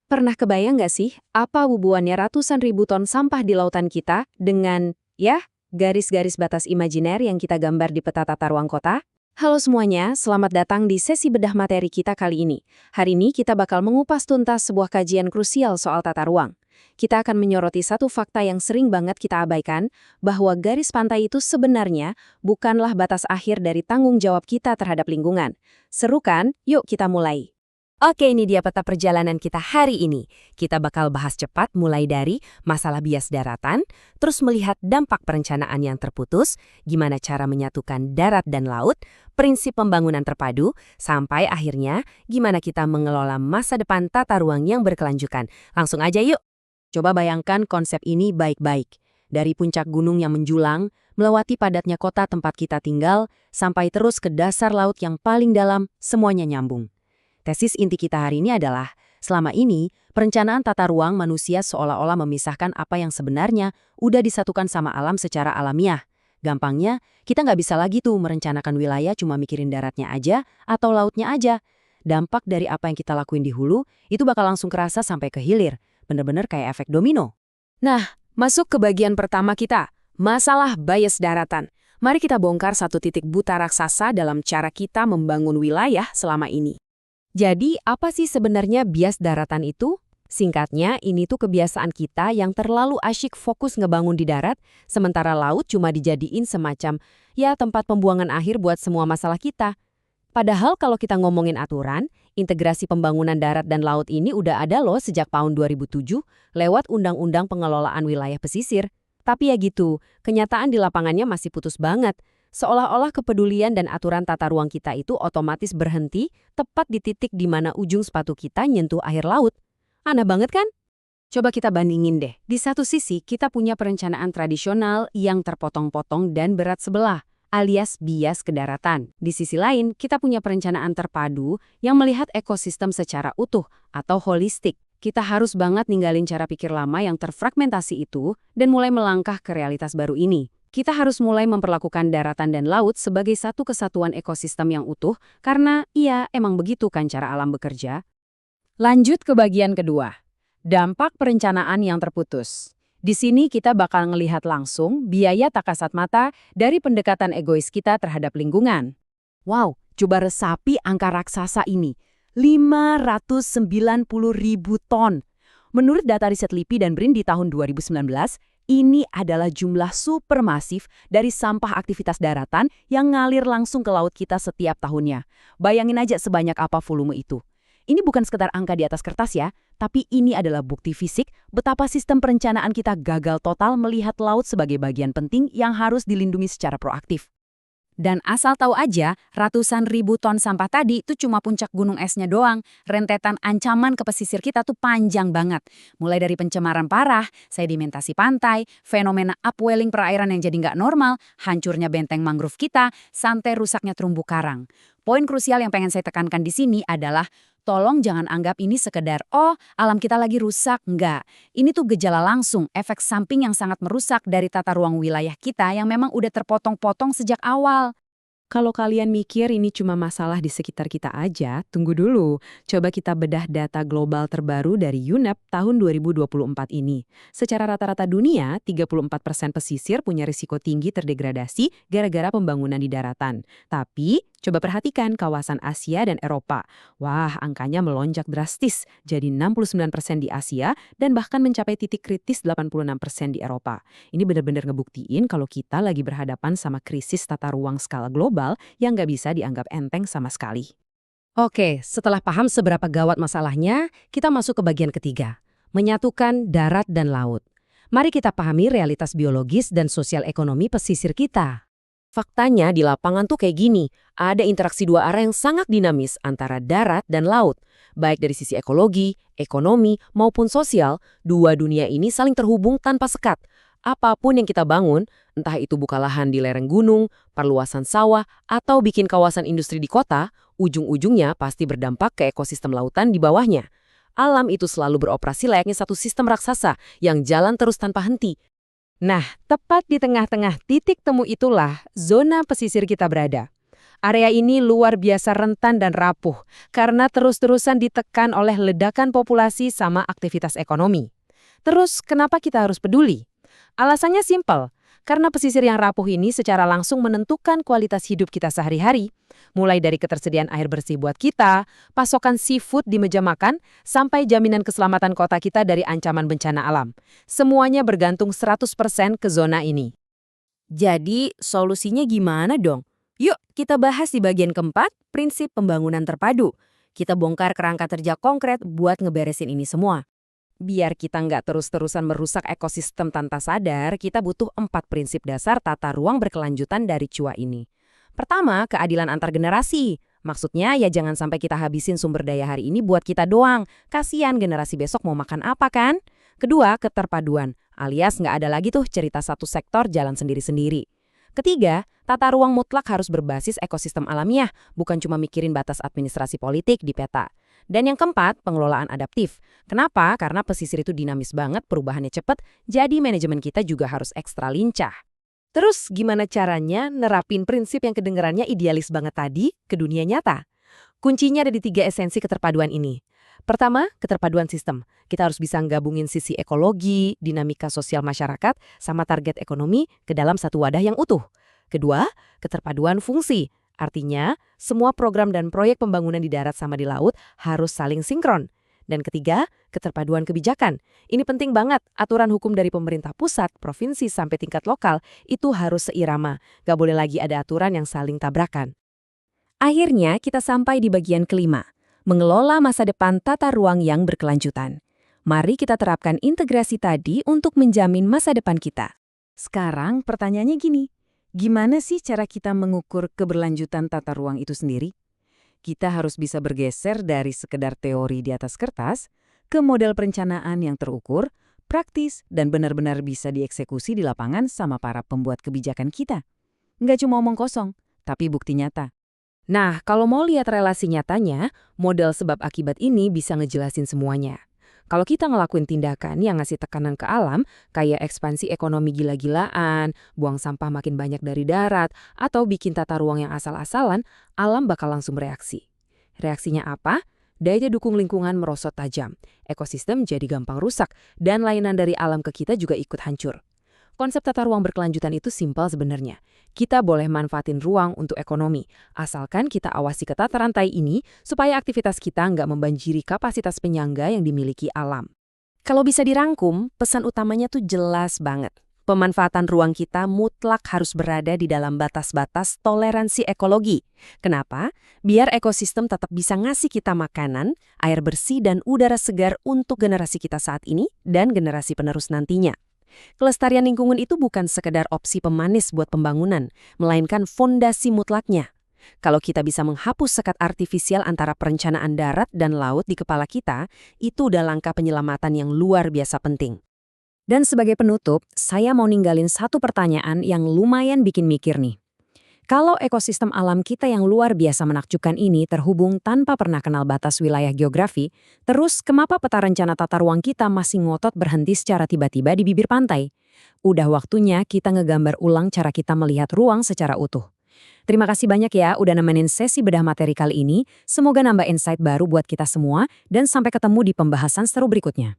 Pernah kebayang nggak sih apa hubungannya ratusan ribu ton sampah di lautan kita dengan, ya, garis-garis batas imajiner yang kita gambar di peta tata ruang kota? Halo semuanya, selamat datang di sesi bedah materi kita kali ini. Hari ini kita bakal mengupas tuntas sebuah kajian krusial soal tata ruang. Kita akan menyoroti satu fakta yang sering banget kita abaikan, bahwa garis pantai itu sebenarnya bukanlah batas akhir dari tanggung jawab kita terhadap lingkungan. Seru kan? Yuk kita mulai. Oke, ini dia peta perjalanan kita hari ini. Kita bakal bahas cepat mulai dari masalah bias daratan, terus melihat dampak perencanaan yang terputus, gimana cara menyatukan darat dan laut, prinsip pembangunan terpadu, sampai akhirnya gimana kita mengelola masa depan tata ruang yang berkelanjutan. Langsung aja yuk. Coba bayangkan konsep ini baik-baik. Dari puncak gunung yang menjulang, melewati padatnya kota tempat kita tinggal, sampai terus ke dasar laut yang paling dalam, semuanya nyambung. Tesis inti kita hari ini adalah, selama ini, perencanaan tata ruang manusia seolah-olah memisahkan apa yang sebenarnya udah disatukan sama alam secara alamiah. Gampangnya, kita nggak bisa lagi tuh merencanakan wilayah cuma mikirin daratnya aja atau lautnya aja. Dampak dari apa yang kita lakuin di hulu, itu bakal langsung kerasa sampai ke hilir. Bener-bener kayak efek domino. Nah, masuk ke bagian pertama kita, masalah bias daratan. Mari kita bongkar satu titik buta raksasa dalam cara kita membangun wilayah selama ini. Jadi, apa sih sebenarnya bias daratan itu? Singkatnya, ini tuh kebiasaan kita yang terlalu asyik fokus ngebangun di darat, sementara laut cuma dijadiin semacam, ya tempat pembuangan akhir buat semua masalah kita. Padahal kalau kita ngomongin aturan, integrasi pembangunan darat dan laut ini udah ada loh sejak tahun 2007 lewat Undang-Undang Pengelolaan Wilayah Pesisir. Tapi ya gitu, kenyataan di lapangannya masih putus banget. Seolah-olah kepedulian dan aturan tata ruang kita itu otomatis berhenti tepat di titik di mana ujung sepatu kita nyentuh air laut. Aneh banget kan? Coba kita bandingin deh. Di satu sisi, kita punya perencanaan tradisional yang terpotong-potong dan berat sebelah, alias bias kedaratan. Di sisi lain, kita punya perencanaan terpadu yang melihat ekosistem secara utuh atau holistik. Kita harus banget ninggalin cara pikir lama yang terfragmentasi itu dan mulai melangkah ke realitas baru ini. Kita harus mulai memperlakukan daratan dan laut sebagai satu kesatuan ekosistem yang utuh, karena iya, emang begitu kan cara alam bekerja. Lanjut ke bagian kedua, dampak perencanaan yang terputus. Di sini kita bakal ngelihat langsung biaya tak kasat mata dari pendekatan egois kita terhadap lingkungan. Wow, coba resapi angka raksasa ini, 590.000 ton. Menurut data riset LIPI dan BRIN di tahun 2019, ini adalah jumlah supermasif dari sampah aktivitas daratan yang ngalir langsung ke laut kita setiap tahunnya. Bayangin aja sebanyak apa volume itu. Ini bukan sekedar angka di atas kertas ya, tapi ini adalah bukti fisik betapa sistem perencanaan kita gagal total melihat laut sebagai bagian penting yang harus dilindungi secara proaktif. Dan asal tahu aja, ratusan ribu ton sampah tadi itu cuma puncak gunung esnya doang. Rentetan ancaman ke pesisir kita tuh panjang banget. Mulai dari pencemaran parah, sedimentasi pantai, fenomena upwelling perairan yang jadi nggak normal, hancurnya benteng mangrove kita, sampai rusaknya terumbu karang. Poin krusial yang pengen saya tekankan di sini adalah, tolong jangan anggap ini sekedar, oh alam kita lagi rusak. Enggak, ini tuh gejala langsung, efek samping yang sangat merusak dari tata ruang wilayah kita yang memang udah terpotong-potong sejak awal. Kalau kalian mikir ini cuma masalah di sekitar kita aja, tunggu dulu. Coba kita bedah data global terbaru dari UNEP tahun 2024 ini. Secara rata-rata dunia, 34% pesisir punya risiko tinggi terdegradasi gara-gara pembangunan di daratan. Tapi, coba perhatikan kawasan Asia dan Eropa. Wah, angkanya melonjak drastis, jadi 69% di Asia dan bahkan mencapai titik kritis 86% di Eropa. Ini benar-benar ngebuktiin kalau kita lagi berhadapan sama krisis tata ruang skala global yang nggak bisa dianggap enteng sama sekali. Oke, setelah paham seberapa gawat masalahnya, kita masuk ke bagian ketiga, menyatukan darat dan laut. Mari kita pahami realitas biologis dan sosial ekonomi pesisir kita. Faktanya di lapangan tuh kayak gini, ada interaksi dua arah yang sangat dinamis antara darat dan laut. Baik dari sisi ekologi, ekonomi, maupun sosial, dua dunia ini saling terhubung tanpa sekat. Apapun yang kita bangun, entah itu buka lahan di lereng gunung, perluasan sawah, atau bikin kawasan industri di kota, ujung-ujungnya pasti berdampak ke ekosistem lautan di bawahnya. Alam itu selalu beroperasi layaknya satu sistem raksasa yang jalan terus tanpa henti. Nah, tepat di tengah-tengah titik temu itulah zona pesisir kita berada. Area ini luar biasa rentan dan rapuh karena terus-terusan ditekan oleh ledakan populasi sama aktivitas ekonomi. Terus, kenapa kita harus peduli? Alasannya simpel, karena pesisir yang rapuh ini secara langsung menentukan kualitas hidup kita sehari-hari. Mulai dari ketersediaan air bersih buat kita, pasokan seafood di meja makan, sampai jaminan keselamatan kota kita dari ancaman bencana alam. Semuanya bergantung 100% ke zona ini. Jadi, solusinya gimana dong? Yuk, kita bahas di bagian keempat, prinsip pembangunan terpadu. Kita bongkar kerangka kerja konkret buat ngeberesin ini semua. Biar kita nggak terus-terusan merusak ekosistem tanpa sadar, kita butuh 4 prinsip dasar tata ruang berkelanjutan dari CUA ini. Pertama, keadilan antar generasi. Maksudnya ya jangan sampai kita habisin sumber daya hari ini buat kita doang. Kasian generasi besok mau makan apa kan? Kedua, keterpaduan. Alias nggak ada lagi tuh cerita satu sektor jalan sendiri-sendiri. Ketiga, tata ruang mutlak harus berbasis ekosistem alamiah, bukan cuma mikirin batas administrasi politik di peta. Dan yang keempat, pengelolaan adaptif. Kenapa? Karena pesisir itu dinamis banget, perubahannya cepat, jadi manajemen kita juga harus ekstra lincah. Terus gimana caranya nerapin prinsip yang kedengarannya idealis banget tadi ke dunia nyata? Kuncinya ada di 3 esensi keterpaduan ini. Pertama, keterpaduan sistem. Kita harus bisa gabungin sisi ekologi, dinamika sosial masyarakat, sama target ekonomi ke dalam satu wadah yang utuh. Kedua, keterpaduan fungsi. Artinya, semua program dan proyek pembangunan di darat sama di laut harus saling sinkron. Dan ketiga, keterpaduan kebijakan. Ini penting banget, aturan hukum dari pemerintah pusat, provinsi, sampai tingkat lokal itu harus seirama. Gak boleh lagi ada aturan yang saling tabrakan. Akhirnya kita sampai di bagian kelima, mengelola masa depan tata ruang yang berkelanjutan. Mari kita terapkan integrasi tadi untuk menjamin masa depan kita. Sekarang pertanyaannya gini, gimana sih cara kita mengukur keberlanjutan tata ruang itu sendiri? Kita harus bisa bergeser dari sekedar teori di atas kertas ke model perencanaan yang terukur, praktis, dan benar-benar bisa dieksekusi di lapangan sama para pembuat kebijakan kita. Nggak cuma omong kosong, tapi bukti nyata. Nah, kalau mau lihat relasi nyatanya, model sebab akibat ini bisa ngejelasin semuanya. Kalau kita ngelakuin tindakan yang ngasih tekanan ke alam, kayak ekspansi ekonomi gila-gilaan, buang sampah makin banyak dari darat, atau bikin tata ruang yang asal-asalan, alam bakal langsung bereaksi. Reaksinya apa? Daya dukung lingkungan merosot tajam, ekosistem jadi gampang rusak, dan layanan dari alam ke kita juga ikut hancur. Konsep tata ruang berkelanjutan itu simpel sebenarnya. Kita boleh manfaatin ruang untuk ekonomi, asalkan kita awasi ke tata rantai ini supaya aktivitas kita nggak membanjiri kapasitas penyangga yang dimiliki alam. Kalau bisa dirangkum, pesan utamanya tuh jelas banget. Pemanfaatan ruang kita mutlak harus berada di dalam batas-batas toleransi ekologi. Kenapa? Biar ekosistem tetap bisa ngasih kita makanan, air bersih, dan udara segar untuk generasi kita saat ini dan generasi penerus nantinya. Kelestarian lingkungan itu bukan sekedar opsi pemanis buat pembangunan, melainkan fondasi mutlaknya. Kalau kita bisa menghapus sekat artifisial antara perencanaan darat dan laut di kepala kita, itu udah langkah penyelamatan yang luar biasa penting. Dan sebagai penutup, saya mau ninggalin satu pertanyaan yang lumayan bikin mikir nih. Kalau ekosistem alam kita yang luar biasa menakjubkan ini terhubung tanpa pernah kenal batas wilayah geografi, terus kenapa peta rencana tata ruang kita masih ngotot berhenti secara tiba-tiba di bibir pantai? Udah waktunya kita ngegambar ulang cara kita melihat ruang secara utuh. Terima kasih banyak ya udah nemenin sesi bedah materi kali ini. Semoga nambah insight baru buat kita semua dan sampai ketemu di pembahasan seru berikutnya.